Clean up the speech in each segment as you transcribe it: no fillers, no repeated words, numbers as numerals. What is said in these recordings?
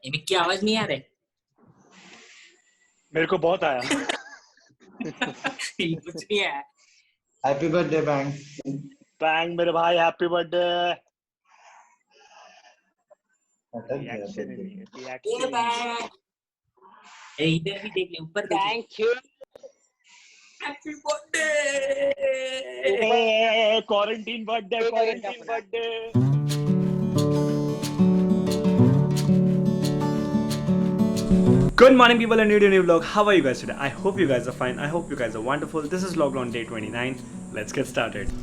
Mickey आवाज नहीं आ रहा है। मेरे को बहुत आया। कुछ नहीं आया। Happy birthday bang. बैंग मेरे भाई, हैप्पी बर्थडे। अटक गया रिएक्शन ही बर्थडे। नहीं है, रिएक्शन ही नहीं है। इधर भी देख ले, ऊपर देख ले। Thank you. Happy birthday. Quarantine birthday, quarantine birthday. Good morning, people, and new vlog. How are you guys today? I hope you guys are fine. I hope you guys are wonderful. This is lockdown day 29. Let's get started.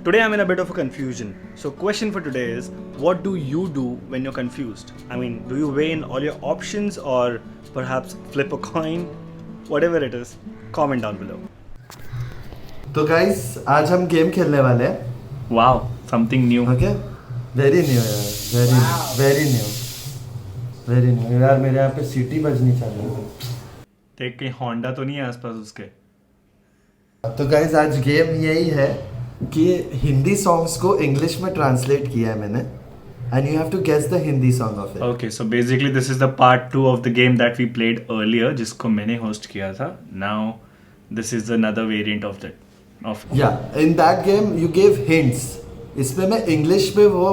Today I'm in a bit of a confusion. So question for today is, what do you do when you're confused? I mean, do you weigh in all your options or perhaps flip a coin? Whatever it is, comment down below. तो guys आज हम game खेलने वाले हैं. Wow, something new. Okay, very new यार, very new यार. मेरे यहाँ पे सीटी बजनी चाहिए. देख कहीं होंडा तो नहीं है आसपास उसके. तो गाइस आज गेम यही है कि हिंदी सॉन्ग्स को इंग्लिश में ट्रांसलेट किया है मैंने, and you have to guess the Hindi song of it. Okay, so basically this is the part 2 of the game that we played earlier, जिसको मैंने host किया था. Now this is another variant of that. Yeah, in that game you gave hints. इसमें मैं English में वो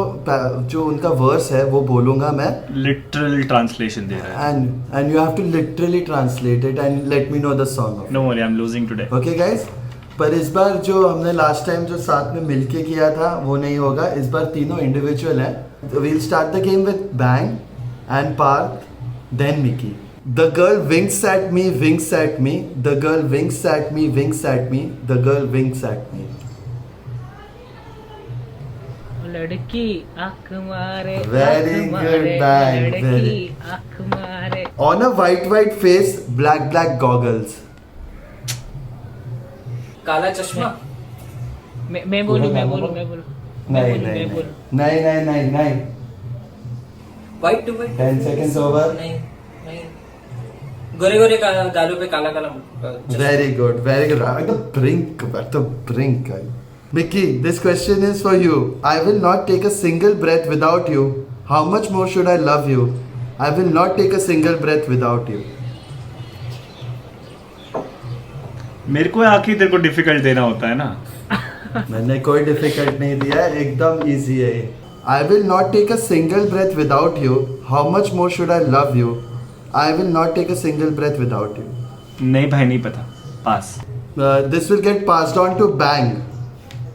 जो उनका वर्स है वो बोलूंगा मैं. Literal translation दे रहा है. And you have to literally translate it and let me know the song of it. No worry, I'm losing today. Okay guys, पर इस बार जो हमने लास्ट टाइम जो साथ में मिलके किया था वो नहीं होगा. इस बार तीनों इंडिविजुअल हैं. We'll start the game with Bang and Parth, then Mickey. The girl winks at me, winks at me. The girl winks at me, winks at me. The girl winks at me. लड़की आँख मारे. Very good, Bang. लड़की आँख मारे. On a white face, black goggles. काला चश्मा. मैं बोलूं. नहीं. White to white. 10 seconds over. नहीं. गोरे गालों पे काला Very good. At the brink. Mickey, this question is for you. I will not take a single breath without you. How much more should I love you? I will not take a single breath without you. मेरे को आखिर तेरे को difficult देना होता है ना. मैंने कोई डिफिकल्ट नहीं दिया, एकदम इजी है. I will not take a single breath without you. How much more should I love you? I will not take a single breath without you. नहीं भाई, नहीं पता. पास. This will get passed on to Bang.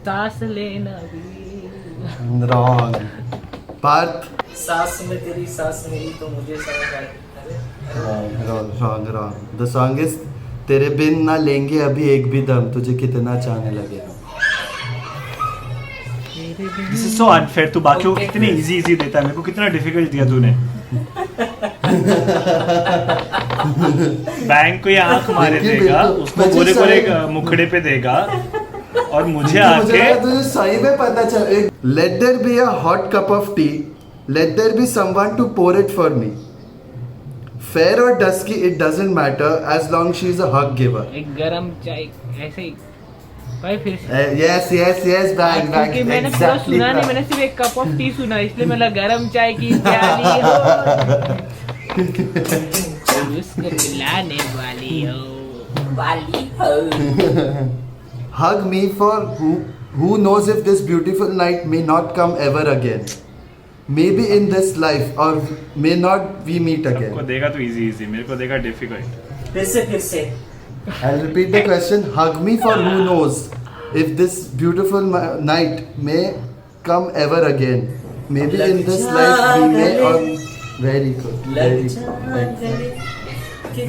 सांस लेना भी. Wrong. Parth. सांस में तेरी सांस मेरी तो मुझे समझ आई. Wrong. The song is तेरे बिन ना लेंगे अभी एक भी दम, तुझे कितना चाहने लगे. This is so unfair. तू बाकियों को कितने इजी देता है, मेरे को कितना डिफिकल्ट दिया तूने. बैंक को ये आंख मारे देगा, उसको गोरे मुखड़े पे देगा और मुझे आके. तुझे सही में पता चल. Let there be a hot cup of tea. Let there be someone to pour it for me. Fair or dusky, it doesn't matter as long she is a hug giver. एक गरम चाय ऐसे ही. भाई फिर से. Yes, Bang. क्योंकि मैंने पूरा सुना नहीं, मैंने सिर्फ एक कप ऑफ टी सुना, इसलिए मैंने गरम चाय की प्याली हो उसको पिलाने वाली हो. Hug me for who knows if this beautiful night may not come ever again. Maybe in this life or may not we meet again. को देगा तो इजी, मेरे को देगा डिफिकल्ट. फिर से. I'll repeat the question. Hug me for who knows if this beautiful night may come ever again. Maybe in this life we may or very good.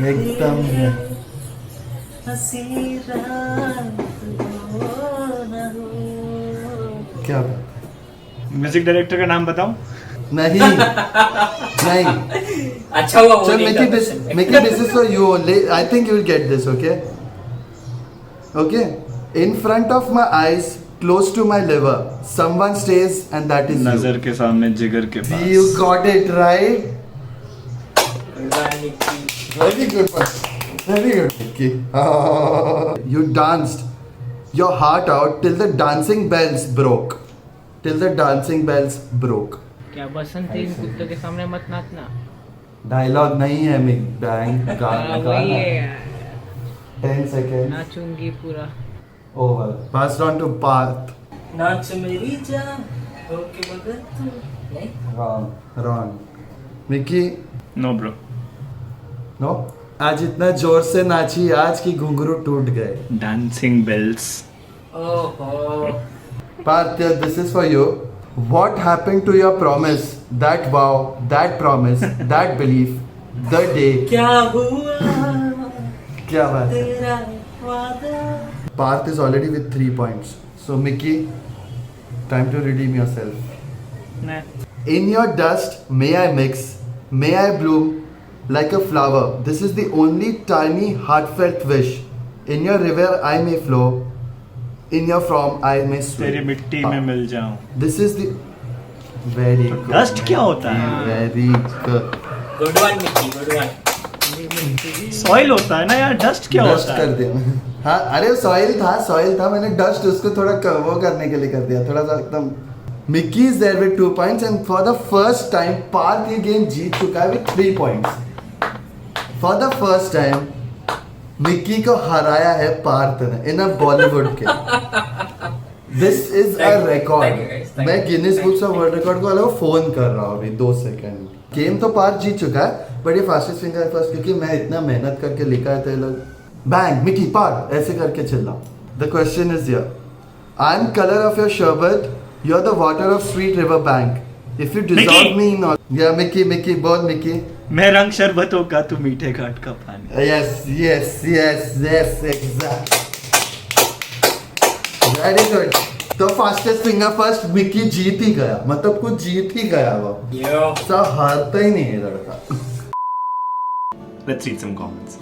एकदम क्या. म्यूजिक डायरेक्टर का नाम बताऊं? नहीं. अच्छा हुआ वो So नहीं Mickey, this is for you only. I think you will get this, okay? In front of my eyes, close to my liver, someone stays and that is नजर you. के सामने जिगर के पास. You got it right. Very good, Mickey. You danced your heart out till the dancing bells broke. क्या बसंती इन कुत्तों के सामने मत नाचना. डायलॉग नहीं है बैंग हाँ, वही है यार। 10 seconds नाचूंगी पूरा। over passed on to Parth नाच मेरी जान होके मगर तू नहीं wrong Mickey No, bro. No आज इतना जोर से नाची आज की घुंघरू टूट गए Dancing bells. ओहो Parth this is for you what happened to your promise that vow that promise that belief the day क्या हुआ क्या बात है तेरा वादा Parth is already with 3 points so Mickey time to redeem yourself Nah. in your dust may I mix may I bloom like a flower this is the only tiny heartfelt wish in your river I may flow in your from I may swim तेरी मिट्टी में मिल जाऊं. this is the very good Dust क्या होता है? very good good one Mickey good one Soil होता है ना यार. Dust क्या डस्ट होता कर है? दिया हाँ अरे सॉइल था मैंने डस्ट उसको थोड़ा वो करने के लिए कर दिया थोड़ा सा एकदम Mickey is there with 2 points and for the first time Parth ये गेम जीत चुका है with 3 points for the first time Mickey को हराया है पार्थ ने इन अ बॉलीवुड के this is a Thank you, record guys, thank मैं you, Guinness thank books of world record को अलग फोन कर रहा हूँ अभी 2 सेकंड गेम तो पार्थ जीत चुका है बट ये फास्टेस्ट फिंगर है फर्स्ट क्योंकि मैं इतना मेहनत करके लिखा है तो ये लोग बैंग मिकी पार्थ ऐसे करके चिल्ला the question is here I am colour of your sharbat you are the water of sweet river bank if you dissolve me in या मिकी बोल मिकी मैं रंग शरबतों का तू मीठे घाट का पानी. yes exact वेरी गुड तो फास्टेस्ट फिंगर फर्स्ट मिकी जीत ही गया मतलब कुछ जीत ही गया वो यो सा हारता ही नहीं है लड़का Let's read some comments.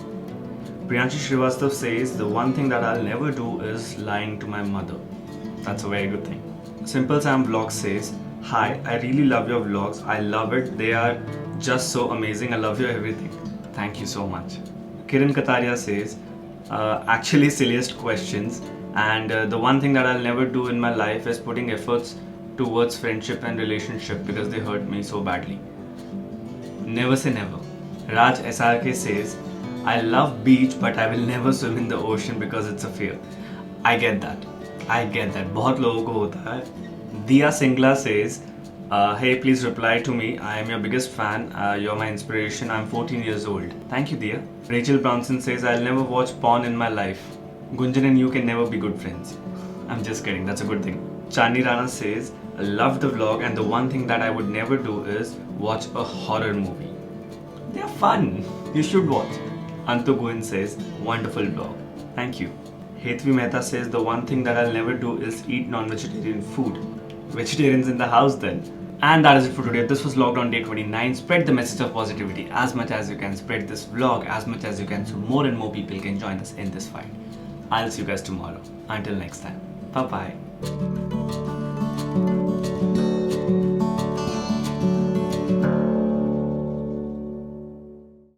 Priyanshi Srivastav says, the one thing that I'll never do is lying to my mother. That's a very good thing. Simple Sam Vlogs says, hi, I really love your vlogs. I love it. They are just so amazing. I love your everything. Thank you so much. Kiran Kataria says, actually silliest questions. And the one thing that I'll never do in my life is putting efforts towards friendship and relationship because they hurt me so badly. Never say never. Raj SRK says, I love beach but I will never swim in the ocean because it's a fear. I get that. बहुत लोगों को होता है. Diya Singla says, hey, please reply to me. I am your biggest fan. You're my inspiration. I'm 14 years old. Thank you, Diya. Rachel Brownson says, I'll never watch porn in my life. Gunjan and you can never be good friends. I'm just kidding. That's a good thing. Chani Rana says, I love the vlog and the one thing that I would never do is watch a horror movie. They're fun. You should watch. Antu Goin says, wonderful vlog. Thank you. Hetvi Mehta says, the one thing that I'll never do is eat non-vegetarian food. Vegetarians in the house then. And that is it for today. This was Lockdown Day 29. Spread the message of positivity as much as you can. Spread this vlog as much as you can so more and more people can join us in this fight. I'll see you guys tomorrow. Until next time. Bye-bye.